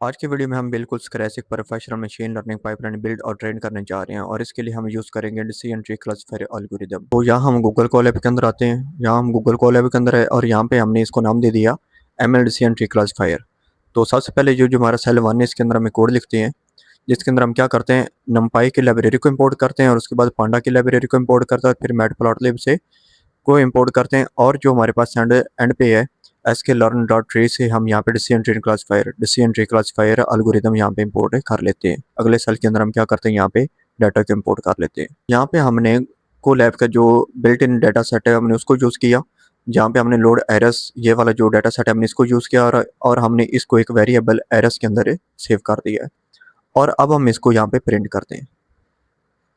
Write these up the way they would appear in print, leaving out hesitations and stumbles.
आज की वीडियो में हम बिल्कुल स्क्रैच एक professional machine learning pipeline build और ट्रेन करने जा रहे हैं और इसके लिए हम यूज़ करेंगे डिसीजन ट्री क्लासिफायर एल्गोरिदम। तो यहाँ हम गूगल कोलैब के अंदर आते हैं। यहाँ हम गूगल कोलैब के अंदर है और यहाँ पे हमने इसको नाम दे दिया एमएल डिसीजन ट्री क्लासिफायर। तो सबसे पहले जो जो हमारा सेल 1 है इसके अंदर हमें कोड लिखते हैं, जिसके अंदर हम क्या करते हैं, नमपाई की लाइब्रेरी को इम्पोर्ट करते हैं और उसके बाद पांडा की लाइब्रेरी को इम्पोर्ट करते हैं, फिर मैटप्लॉटलिब से को इम्पोर्ट करते हैं और जो हमारे पास एंड एंड पे है एसके लर्न डॉट ट्री से हम यहाँ पे डिसीजन ट्री क्लासिफायर एल्गोरिदम यहाँ पे इम्पोर्ट कर लेते हैं। अगले सेल के अंदर हम क्या करते हैं, यहाँ पे डाटा को इम्पोर्ट कर लेते हैं। यहाँ पे हमने कोलैब का जो बिल्ट इन डाटा सेट है हमने उसको यूज़ किया, जहाँ पे हमने लोड एरस ये वाला जो डाटा सेट है हमने इसको यूज़ किया और हमने इसको एक वेरिएबल एरस के अंदर सेव कर दिया है और अब हम इसको यहाँ पे प्रिंट करते हैं।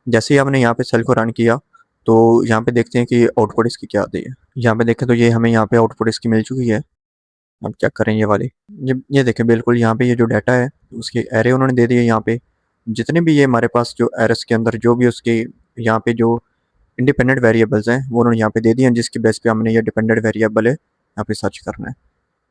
जैसे ही हमने यहाँ पे सेल को रन किया तो यहाँ पे देखते हैं कि आउटपुट इसकी क्या आती है। यहाँ पे देखें तो ये हमें यहाँ पे आउटपुट इसकी मिल चुकी है। अब चेक करें ये वाली, ये देखें बिल्कुल यहाँ पे ये जो डाटा है उसके एरे उन्होंने दे दिए। यहाँ पे जितने भी ये हमारे पास जो एरस के अंदर जो भी उसके यहाँ पे जो इंडिपेंडेंट वेरिएबल्स हैं वो उन्होंने यहाँ पे दे दिए हैं, जिसकी बेस पे हमने ये डिपेंडेंट वेरिएबल है यहाँ पे सर्च करना है।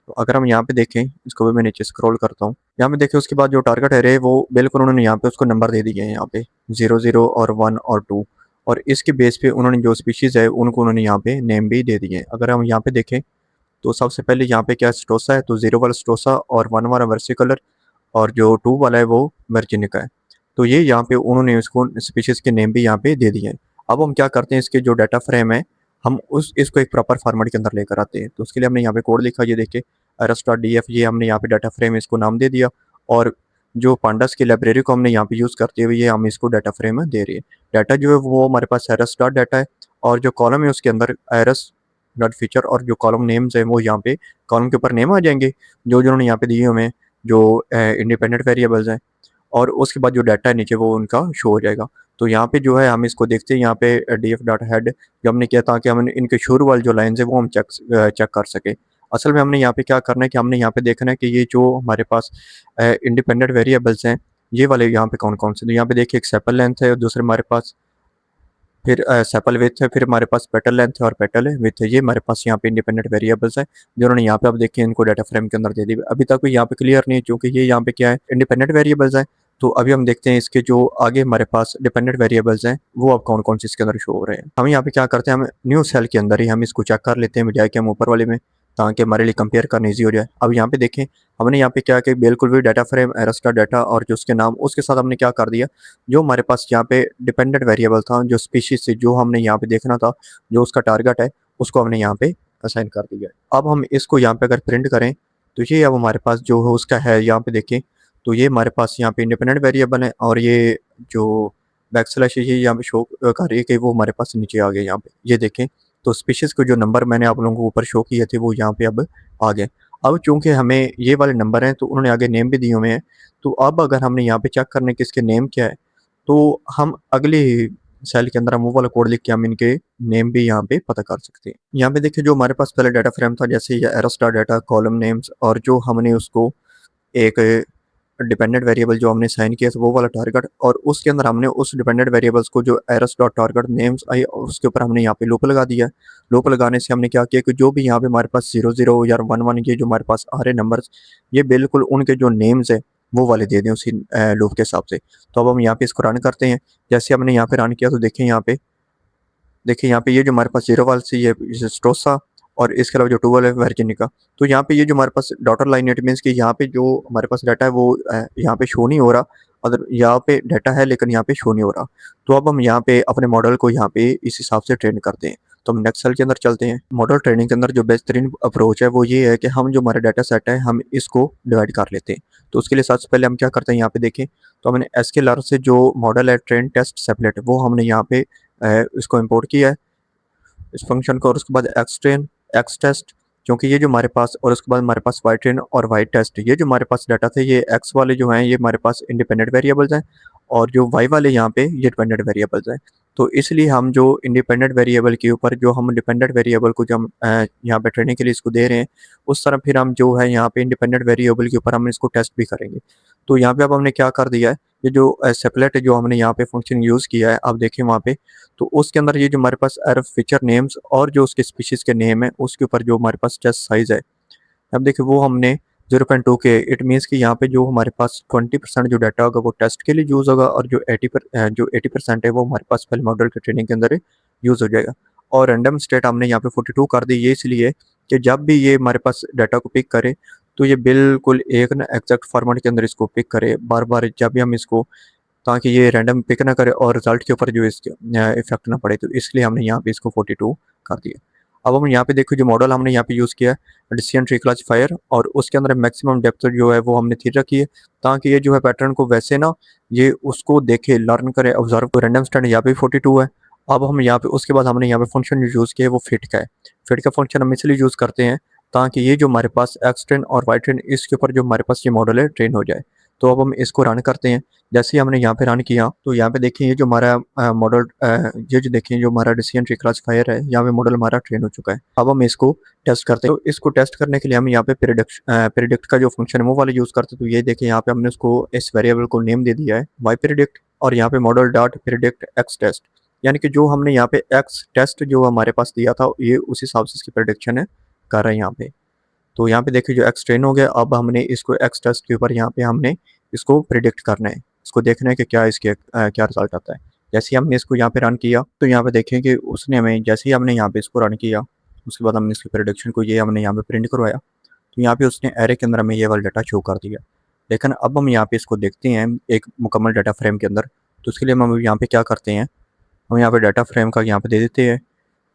तो अगर हम यहाँ पे देखें, इसको भी मैं नीचे स्क्रॉल करता हूँ, यहाँ पे देखिए उसके बाद जो टारगेट एरे है वो बिल्कुल उन्होंने यहाँ पे उसको नंबर दे दिए हैं, यहाँ पे 00 और 1 और 2 और इसके बेस पे उन्होंने जो स्पीशीज़ है उनको उन्होंने यहाँ पे नेम भी दे दिए हैं। अगर हम यहाँ पे देखें तो सबसे पहले यहाँ पे क्या स्टोसा है, तो 0 वाला स्टोसा और 1 वाला वर्सिकलर और जो 2 वाला है वो वर्जिनिका है। तो ये यहाँ पे उन्होंने उसको स्पीशीज़ के नेम भी यहाँ पे दे दिए हैं। अब हम क्या करते हैं, इसके जो डाटा फ्रेम है हम इसको एक प्रॉपर फॉर्मेट के अंदर लेकर आते हैं। तो उसके लिए हमने यहाँ पे कोड लिखा, ये देखिए arras.df, ये हमने यहाँ पे डाटा फ्रेम इसको नाम दे दिया और जो पांडास की लाइब्रेरी को हमने यहाँ पे यूज़ करते हुए ये हम इसको डाटा फ्रेम में दे रही है। डाटा जो है वो हमारे पास arras डॉट डाटा है और जो कॉलम है उसके अंदर arras डॉट फीचर और जो कॉलम नेम्स हैं वो यहाँ पे कॉलम के ऊपर नेम आ जाएंगे जो उन्होंने यहाँ पे दिए हमें जो इंडिपेंडेंट वेरिएबल्स हैं और उसके बाद जो डाटा है नीचे वो उनका शो हो जाएगा। तो यहाँ पे जो है हम इसको देखते हैं, यहाँ पे df डॉट हेड जो हमने किया ताकि हम इनके शुरू वाले जो लाइन्स है वो हम चेक कर सके। असल में हमने यहाँ पे क्या करना है कि हमने यहाँ पे देखना है कि ये जो हमारे पास इंडिपेंडेंट वेरिएबल्स हैं ये वाले यहाँ पे कौन कौन से। तो यहाँ पे देखिए एक सेपल लेंथ है और दूसरे हमारे पास फिर सेपल विथ है, फिर हमारे पास पेटल लेंथ है और पेटल है विथ है। ये हमारे पास यहाँ पे इंडिपेंडेंट वेरिएबल्स हैं जो उन्होंने यहाँ पे अब देखिए इनको डाटा फ्रेम के अंदर दे दी। अभी तक यहाँ पे क्लियर नहीं है क्योंकि ये यहाँ पे क्या है, इंडिपेंडेंट वेरिएबल्स हैं। तो अभी हम देखते हैं इसके जो आगे हमारे पास डिपेंडेंट वेरिएबल्स हैं वो अब कौन कौन से इसके अंदर शो हो रहे हैं। हम यहाँ पे क्या करते हैं, हम न्यू सेल के अंदर ही हम इसको चेक कर लेते हैं बजाय कि हम ऊपर वाले में, ताकि हमारे लिए कंपेयर करना ईजी हो जाए। अब यहाँ पे देखें हमने यहाँ पे क्या कि बिल्कुल भी डाटा फ्रेम एरस्टा डाटा और जो उसके नाम उसके साथ हमने क्या कर दिया, जो हमारे पास यहाँ पे डिपेंडेंट वेरिएबल था जो स्पीशीज से जो हमने यहाँ पे देखना था जो उसका टारगेट है उसको हमने यहाँ पे असाइन कर दिया है। अब हम इसको यहाँ पे अगर प्रिंट करें तो ये अब हमारे पास जो है उसका है, यहाँ पे देखें तो ये हमारे पास यहाँ पे इंडिपेंडेंट वेरिएबल है और ये जो बैक स्लैश है ये यहाँ पे शो कर रही है कि वो हमारे पास नीचे आ गए। यहाँ पे ये देखें तो स्पीशीज को जो नंबर मैंने आप लोगों को ऊपर शो किए थे वो यहाँ पे अब आ गए। अब चूंकि हमें ये वाले नंबर हैं तो उन्होंने आगे नेम भी दिए हुए हैं। तो अब अगर हमने यहाँ पे चेक करने कि इसके नेम क्या है तो हम अगले सेल के अंदर हम वो वाला कोड लिख के हम इनके नेम भी यहाँ पे पता कर सकते हैं। यहाँ पे देखिए जो हमारे पास पहले डाटा फ्रेम था जैसे ये एरोस्टार डाटा कॉलम नेम्स और जो हमने उसको एक डिपेंडेंट वेरिएबल जो हमने साइन किया था वो वाला टारगेट और उसके अंदर हमने उस डिपेंडेंट वेरिएबल्स को जो Eris dot target names I उसके ऊपर हमने यहाँ पे लूप लगा दिया। लूप लगाने से हमने क्या किया कि जो भी यहाँ पे हमारे पास 00 या 11 ये जो हमारे पास आ रहे नंबर्स ये बिल्कुल उनके जो नेम्स है वो वाले दे दें उसी लूप के हिसाब से। तो अब हम यहाँ पे इसको रन करते हैं। जैसे हमने यहाँ पे रन किया तो देखिए यहाँ पे ये जो हमारे पास 0 वाल से ये स्टोसा और इसके अलावा जो 2 वाला है वर्जिनिका। तो यहाँ पे ये जो हमारे पास डॉटर लाइन इट मीन्स कि यहाँ पे जो हमारे पास डाटा है वो यहाँ पे शो नहीं हो रहा, अगर यहाँ पे डाटा है लेकिन यहाँ पे शो नहीं हो रहा। तो अब हम यहाँ पे अपने मॉडल को यहाँ पे इस हिसाब से ट्रेन करते हैं। तो हम नेक्स्ट सेल के अंदर चलते हैं। मॉडल ट्रेनिंग के अंदर जो बेहतरीन अप्रोच है वो ये है कि हम जो हमारा डाटा सेट है हम इसको डिवाइड कर लेते हैं। तो उसके लिए सबसे पहले हम क्या करते हैं, यहाँ पे देखें तो हमने एसके लर्न से जो मॉडल है ट्रेन टेस्ट सेपलेट वो हमने यहाँ पे इसको इम्पोर्ट किया है इस फंक्शन को और उसके बाद एक्स ट्रेन एक्स टेस्ट, क्योंकि ये जो हमारे पास और उसके बाद हमारे पास वाई ट्रेन और वाई टेस्ट ये जो हमारे पास डाटा थे ये एक्स वाले जो हैं ये हमारे पास इंडिपेंडेंट वेरिएबल्स हैं और जो वाई वाले यहाँ पे ये डिपेंडेंट वेरिएबल्स हैं। तो इसलिए हम जो इंडिपेंडेंट वेरिएबल के ऊपर जो हम डिपेंडेंट वेरिएबल को जो हम यहाँ पे ट्रेनिंग के लिए इसको दे रहे हैं उस तरह फिर हम जो है यहाँ पे इंडिपेंडेंट वेरिएबल के ऊपर हम इसको टेस्ट भी करेंगे। तो यहाँ पे अब हमने क्या कर दिया है, ये जो सेपलेट जो हमने यहाँ पे फंक्शन यूज़ किया है आप देखिए वहाँ पे, तो उसके अंदर ये जो हमारे पास एरफ फीचर नेम्स और जो उसके स्पीशीज़ के नेम है उसके ऊपर जो हमारे पास टेस्ट साइज़ है अब देखिए वो हमने 0.2 के, इट मीन्स कि यहाँ पे जो हमारे पास 20% जो डाटा होगा वो टेस्ट के लिए यूज़ होगा, और जो 80% है वो हमारे पास पहले मॉडल के ट्रेनिंग के अंदर यूज़ हो जाएगा। और रैंडम स्टेट हमने यहाँ पे 42 कर दी, ये इसलिए कि जब भी ये हमारे पास डाटा को पिक करे तो ये बिल्कुल एक ना एग्जैक्ट फॉर्मेट के अंदर इसको पिक करे बार बार, जब भी हम इसको, ताकि ये रैंडम पिक ना करे और रिजल्ट के ऊपर जो इसके इफेक्ट ना पड़े, तो इसलिए हमने यहाँ पे इसको 42 कर दिया। अब हम यहाँ पे देखो जो मॉडल हमने यहाँ पे यूज़ किया है डिसीजन ट्री क्लासिफायर, और उसके अंदर मैक्सिमम डेप्थ जो है वो हमने 3 रखी है, ताकि ये जो है पैटर्न को वैसे ना ये उसको देखे, लर्न करे, ऑब्जर्व को। रैंडम स्टैंड यहाँ पे 42 है। अब हम यहाँ पे उसके बाद हमने यहाँ पे फंक्शन यूज़ किया है वो फिट का है। फिट का फंक्शन हम इसलिए यूज़ करते हैं ताकि ये जो हमारे पास एक्स ट्रेन और वाई ट्रेन, इसके ऊपर जो हमारे पास ये मॉडल है ट्रेन हो जाए। तो अब हम इसको रन करते हैं। जैसे ही हमने यहाँ पे रन किया तो यहाँ पे देखिए ये जो हमारा मॉडल, ये जो देखिए जो हमारा डिसीजन ट्री क्लासिफायर है, यहाँ पे मॉडल हमारा ट्रेन हो चुका है। अब हम इसको टेस्ट करते हैं। तो इसको टेस्ट करने के लिए हम यहाँ पे प्रिडिक्ट का जो फंक्शन है वो वाला यूज़ करते हैं। तो ये देखिए यहाँ पे हमने उसको इस वेरिएबल को नेम दे दिया है वाई प्रिडिक्ट, और यहाँ पे model dot predict x test, यानी कि जो हमने यहाँ पे एक्स टेस्ट जो हमारे पास दिया था ये उस हिसाब से इसकी प्रिडिक्शन है कर रहे हैं यहाँ पे। तो यहाँ पे देखिए जो एक्स ट्रेन हो गया, अब हमने इसको एक्स टेस्ट के ऊपर यहाँ पे हमने इसको प्रिडिक्ट करना है, इसको देखना है कि क्या इसके क्या रिजल्ट आता है। जैसे ही हमने इसको यहाँ पे रन किया तो यहाँ पे देखें कि उसने हमें, जैसे ही हमने यहाँ पे इसको रन किया उसके बाद हमने इसकी प्रिडिक्शन को ये हमने यहाँ पे प्रिंट करवाया, तो यहाँ पे उसने एरे के अंदर हमें ये वाला डाटा शो कर दिया। लेकिन अब हम यहाँ पे इसको देखते हैं एक मुकम्मल डाटा फ्रेम के अंदर। तो उसके लिए हम यहाँ पे क्या करते हैं, हम यहाँ पे डाटा फ्रेम का यहाँ पे दे देते हैं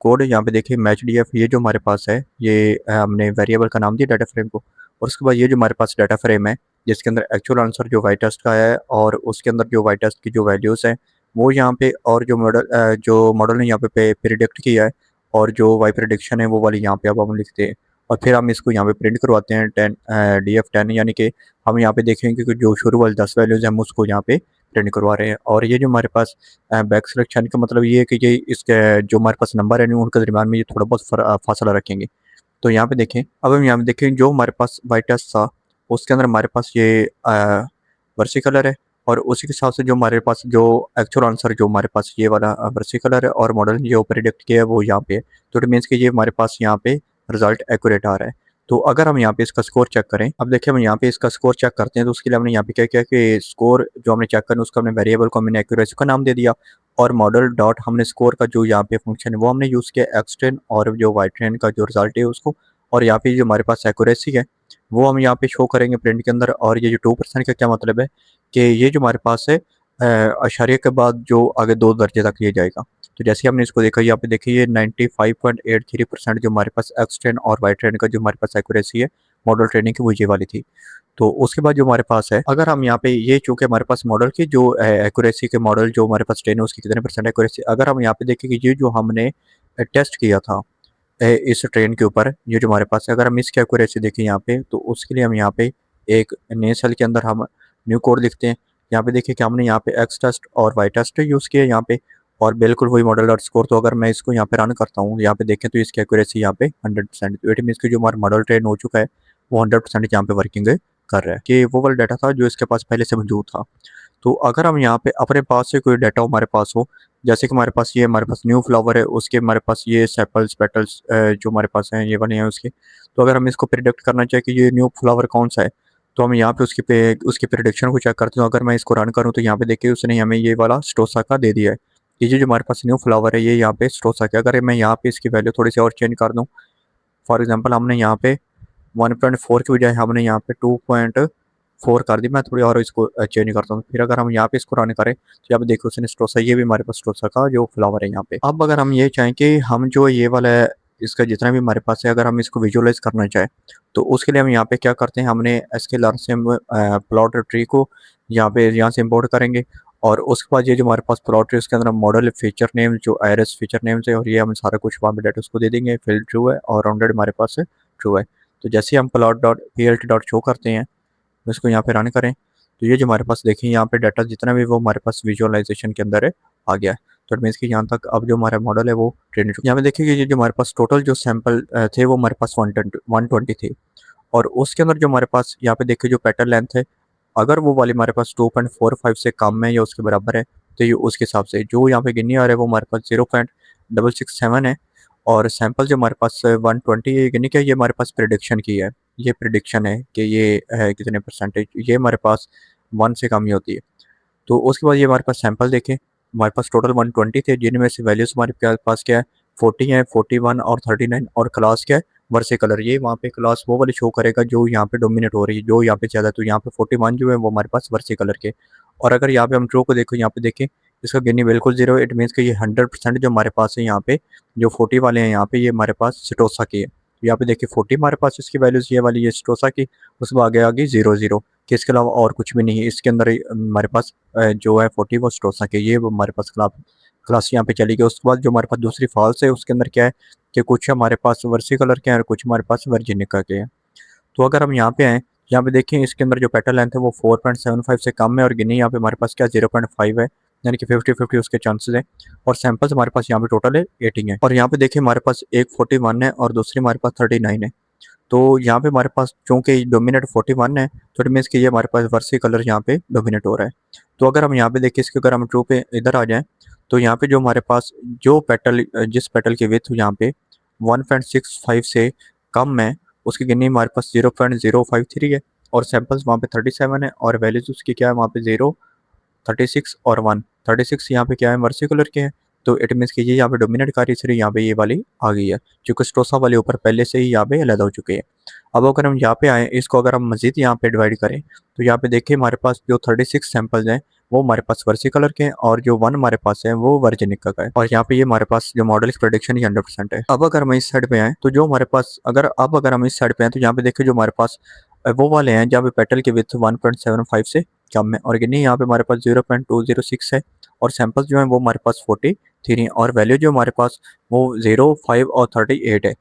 कोड। यहाँ पे देखिए मैच डी एफ, ये जो हमारे पास है ये हमने वेरिएबल का नाम दिया डाटा फ्रेम को। और उसके बाद ये जो हमारे पास डाटा फ्रेम है जिसके अंदर एक्चुअल आंसर जो वाई टेस्ट का है, और उसके अंदर जो वाई टेस्ट की जो वैल्यूज़ हैं वो यहाँ पे, और जो मॉडल ने यहाँ पे प्रिडिक्ट किया है, और जो वाई प्रिडिक्शन है वो वाली यहाँ पे अब हम लिखते हैं। और फिर हम इसको यहाँ पे प्रिंट करवाते हैं 10 यानी कि हम यहाँ पे देखेंगे कि जो शुरू वाली 10 वैल्यूज़ हैं हम उसको यहाँ पे प्रिंट करवा रहे हैं। और ये जो हमारे पास बैक सिलेक्शन का मतलब ये है कि ये इसके जो हमारे पास नंबर है उनके दरमियान में ये थोड़ा बहुत फासला रखेंगे। तो यहाँ पे देखें, अब हम यहाँ पे देखें जो हमारे पास वाई टेस्ट था उसके अंदर हमारे पास ये वर्सी कलर है, और उसी के हिसाब से जो हमारे पास जो एक्चुअल आंसर जो हमारे पास ये वाला वर्सी कलर है, और मॉडल जो प्रिडिक्ट किया है वो यहाँ पे। तो इट मीन्स कि ये हमारे पास यहाँ पे रिजल्ट एक्यूरेट आ रहा है। तो अगर हम यहाँ पे इसका स्कोर चेक करें, अब देखिए हम यहाँ पे इसका स्कोर चेक करते हैं, तो उसके लिए हमने यहाँ पे क्या किया कि स्कोर जो हमने चेक करना उसका हमने वेरिएबल को हमने एक्यूरेसी का नाम दे दिया, और मॉडल डॉट हमने स्कोर का जो यहाँ पे फंक्शन है वो हमने यूज़ किया एक्स ट्रेन, और जो वाई ट्रेन का जो रिजल्ट है उसको। और यहाँ पे जो हमारे पास एक्यूरेसी है वो हम यहाँ पे शो करेंगे प्रिंट के अंदर। और ये जो 2% का क्या मतलब है कि ये जो हमारे पास है अशारिया के बाद जो आगे 2 दर्जे तक ये जाएगा। तो जैसे हमने इसको देखा, यहाँ पे देखिए ये 95.83% जो हमारे पास एक्स ट्रेन और वाई ट्रेन का जो हमारे पास एक्यूरेसी है मॉडल ट्रेनिंग की वो ये वाली थी। तो उसके बाद जो हमारे पास है, अगर हम यहाँ पे ये चूंकि हमारे पास मॉडल की जो एक्यूरेसी के मॉडल जो हमारे पास ट्रेन है उसकी कितने परसेंट एक्यूरेसी, अगर हम यहाँ पे देखें कि ये जो हमने टेस्ट किया था इस ट्रेन के ऊपर, ये जो हमारे पास है, अगर हम इसकी एक्यूरेसी देखें यहाँ पे, तो उसके लिए हम यहाँ पे एक नए सेल के अंदर हम न्यू कोड लिखते हैं। यहाँ पे देखिए कि हमने यहाँ पे एक्स टेस्ट और वाई टेस्ट यूज़ किया यहाँ पे, और बिल्कुल वही मॉडल डॉट स्कोर। तो अगर मैं इसको यहाँ पे रन करता हूँ, यहाँ पे देखें तो इसकी एक्यूरेसी यहाँ पे 100%, तो इट मीन्स कि जो हमारा मॉडल ट्रेन हो चुका है वो 100% यहाँ पे वर्किंग कर रहा है, कि वो वाला डाटा था जो इसके पास पहले से मौजूद था। तो अगर हम यहाँ पे अपने पास से कोई डाटा हमारे पास हो, जैसे कि हमारे पास ये हमारे पास न्यू फ्लावर है, उसके हमारे पास ये सेपल्स पेटल्स जो हमारे पास हैं ये बने हैं उसके। तो अगर हम इसको प्रिडिक्ट करना चाहें कि ये न्यू फ्लावर कौन सा है, तो हम यहाँ पे उसकी प्रिडिक्शन को चेक करते हैं। अगर मैं इसको रन करूँ तो यहाँ पे देखिए उसने हमें ये वाला स्टोसा का दे दिया है। ये जो हमारे पास न्यू फ्लावर है ये यहाँ पे स्टोसा का। अगर मैं यहाँ पे इसकी वैल्यू थोड़ी सी और चेंज कर दूँ, फॉर एग्जाम्पल हमने यहाँ पे 1.4 की बजाय हमने यहाँ पे 2.4 कर दी। मैं थोड़ी और इसको चेंज करता हूँ। फिर अगर हम यहाँ पे इसको रन करें तो यहाँ पे देखो उसने स्टोसा, ये भी हमारे पास स्टोसा का जो फ्लावर है यहाँ पे। अब अगर हम ये चाहें कि हम जो ये वाला है इसका जितना भी हमारे पास है अगर हम इसको विजुअलाइज करना चाहें, तो उसके लिए हम यहाँ पे क्या करते हैं, हमने एसके लर्न से प्लॉट ट्री को यहाँ से इम्पोर्ट करेंगे। और उसके बाद ये जो हमारे पास प्लॉट ट्री उसके अंदर मॉडल फीचर नेम जो आईआरएस फीचर नेम्स है, और ये हम सारा कुछ वहाँ पे डाटा उसको दे देंगे। फील्ड ट्रू है और राउंडेड हमारे पास ट्रू है। तो जैसे ही हम plot dot P L T dot show करते हैं, इसको यहाँ पे रन करें, तो ये जो हमारे पास देखें यहाँ पे डाटा जितना भी वो हमारे पास विजुअलाइजेशन के अंदर है आ गया है। तो इट मीन्स कि यहाँ तक अब जो हमारा मॉडल है वो ट्रेन यहाँ पे देखिए कि ये जो हमारे पास टोटल जो सैंपल थे वो हमारे पास 120 थे। और उसके अंदर जो हमारे पास यहाँ पे देखिए जो पैटर्न लेंथ है, अगर वो वाली हमारे पास 2.45 से कम है या उसके बराबर है, तो ये उसके हिसाब से जो यहाँ पे गिनी आ रहा है वो हमारे पास 0.667 है। और सैंपल जो हमारे पास 120 है, यानी कि ये हमारे पास प्रिडिक्शन की है ये प्रिडिक्शन है कि ये है कितने परसेंटेज, ये हमारे पास 1 से कम ही होती है। तो उसके बाद ये हमारे पास सैंपल देखें, हमारे पास टोटल 120 थे, जिनमें से वैल्यूज़ हमारे पास क्या है 40 है, 41 और 39, और क्लास क्या है वर्से कलर। ये वहाँ पे क्लास वो वाली शो करेगा जो यहाँ पे डोमिनेट हो रही है, जो यहाँ पे ज़्यादा। तो यहाँ पे 41 जो है वो हमारे पास वर्से कलर के। और अगर यहाँ पे हम ट्रू को देखो, यहाँ पे देखें इसका गिनी बिल्कुल जीरो, इट मीन्स कि ये 100% जो हमारे पास है यहाँ पे, जो 40 वाले हैं यहाँ पे, ये हमारे पास सिटोसा की है। यहाँ पे देखिए 40 हमारे पास इसकी वैल्यूज़ ये वाली, ये सिटोसा की। उसके आगे आगे 00 कि इसके अलावा और कुछ भी नहीं है इसके अंदर। हमारे पास जो है 40 वो स्टोसा के, ये वो हमारे पास क्लास यहाँ पे चली गई। उसके बाद जो हमारे पास दूसरी फॉल्स है उसके अंदर क्या है कि कुछ हमारे पास वर्सी कलर के हैं और कुछ हमारे पास वर्जिनिका के हैं। तो अगर हम यहाँ पे आएँ, यहाँ पे देखें इसके अंदर जो पेटल लेंथ है वो 4.75 से कम है, और गिनी यहाँ पे हमारे पास क्या 0.5 है, यानी कि 50-50 उसके चांसेस हैं। और सैंपल्स हमारे पास यहाँ पे टोटल है 18 है। और यहाँ पे देखिए हमारे पास एक 41 है और दूसरी हमारे पास 39 है। तो यहाँ पे हमारे पास चूँकि डोमिनेट 41 है, तो इट मीन्स कि ये हमारे पास वर्सी कलर यहाँ पे डोमिनेट हो रहा है। तो अगर हम यहाँ पे देखिए इसके, अगर हम ट्रू पे इधर आ जाएँ, तो यहाँ पे जो हमारे पास जो पेटल जिस पेटल की विड्थ यहाँ पे 1.65 से कम है, उसकी गिनती हमारे पास 0.053 है, और सैंपल्स वहाँ पे 37 है, और वैल्यूज़ उसकी क्या है वहाँ पे 0, 36 और 1। 36 यहाँ पे क्या है मर्सी कलर के हैं, तो इट मीन्स कि ये यहाँ पे डोमिनेट कर रही, इसलिए यहाँ पे ये वाली आ गई है, क्योंकि स्टोसा वाले ऊपर पहले से ही यहाँ पे अलग हो चुके हैं। अब अगर हम यहाँ पे आएँ, इसको अगर हम मज़ीद यहाँ पे डिवाइड करें, तो यहाँ पे देखिए हमारे पास जो 36 सैंपल्स हैं वो हमारे पास वर्सी कलर के हैं, और जो 1 हमारे पास है वो वर्जिनिका का है। और यहाँ पे ये हमारे पास जो मॉडल की प्रेडिक्शन ही 100% है। अब अगर हम इस साइड पे आएँ, तो जो हमारे पास अगर हम इस साइड पे आएँ, तो यहाँ पे देखिए जो हमारे पास वो वाले हैं जहाँ पे पेटल की विड्थ 1.75 से कम है, और गिनी यहाँ पे हमारे पास 0.206 है, और सैंपल्स जो हैं वो हमारे पास 43 हैं, और वैल्यू जो हमारे पास वो 0, 5 और 38 है।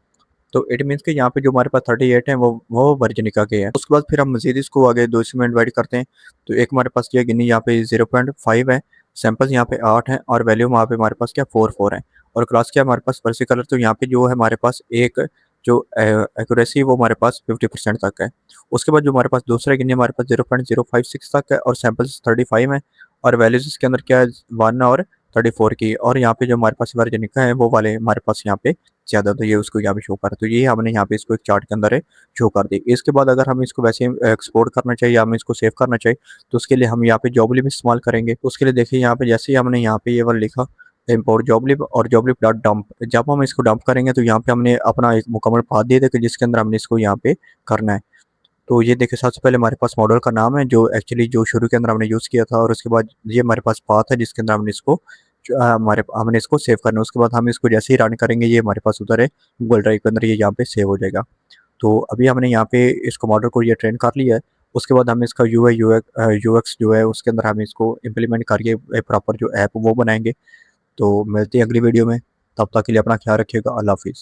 तो इट मीन्स कि यहाँ पे जो हमारे पास 38 है वो वर्जिनिका के हैं। उसके बाद फिर हम मजीद इसको आगे दो हिस्सों में डिवाइड करते हैं। तो एक हमारे पास क्या गिनी यहाँ पे 0.5 है, सैंपल्स यहाँ पे 8 हैं, और वैल्यू वहाँ पे हमारे पास क्या 4 है, और क्लास क्या हमारे पास वर्सी कलर। तो यहाँ पे जो है हमारे पास एक जो एक्यूरेसी वो हमारे पास 50% तक है। उसके बाद जो हमारे पास दूसरा गिनी हमारे पास 0.056 तक है, और सैंपल्स 35 है, और वैल्यूज इसके अंदर क्या है 1 और 34 की। और यहाँ पे जो हमारे पास वर्जिनिका है वो वाले हमारे पास यहाँ पे ज़्यादा, तो ये उसको यहाँ पे शो कर, तो ये हमने यहाँ पे इसको एक चार्ट के अंदर है शो कर दी। इसके बाद अगर हम इसको वैसे एक्सपोर्ट करना चाहिए या हमें इसको सेव करना चाहिए, तो उसके लिए हम यहाँ पे जॉबलिब इस्तेमाल करेंगे। तो उसके लिए देखिए यहाँ पे जैसे ही हमने यहाँ पे ये वाला लिखा इम्पोर्ट जॉबलिब और जॉबलिब डॉट डंप, जब हम इसको डंप करेंगे तो यहाँ पे हमने अपना एक मुकम्मल पाथ दिया था कि जिसके अंदर हमने इसको यहाँ पे करना है। तो ये देखिए सबसे पहले हमारे पास मॉडल का नाम है जो एक्चुअली जो शुरू के अंदर हमने यूज़ किया था, और उसके बाद ये हमारे पास पाथ है जिसके अंदर हमने इसको हमारे हमने इसको सेव करना है। उसके बाद हम इसको जैसे ही रन करेंगे ये हमारे पास उधर है गूगल ड्राइव के अंदर, ये यहाँ पे सेव हो जाएगा। तो अभी हमने यहाँ पे इसको मॉडल को ये ट्रेन कर लिया है। उसके बाद हम इसका यूएक्स जो है उसके अंदर हम इसको इम्प्लीमेंट करके प्रॉपर जो ऐप वो बनाएंगे। तो मिलते हैं अगली वीडियो में, तब तक के लिए अपना ख्याल रखिएगा। अल्लाह हाफिज़।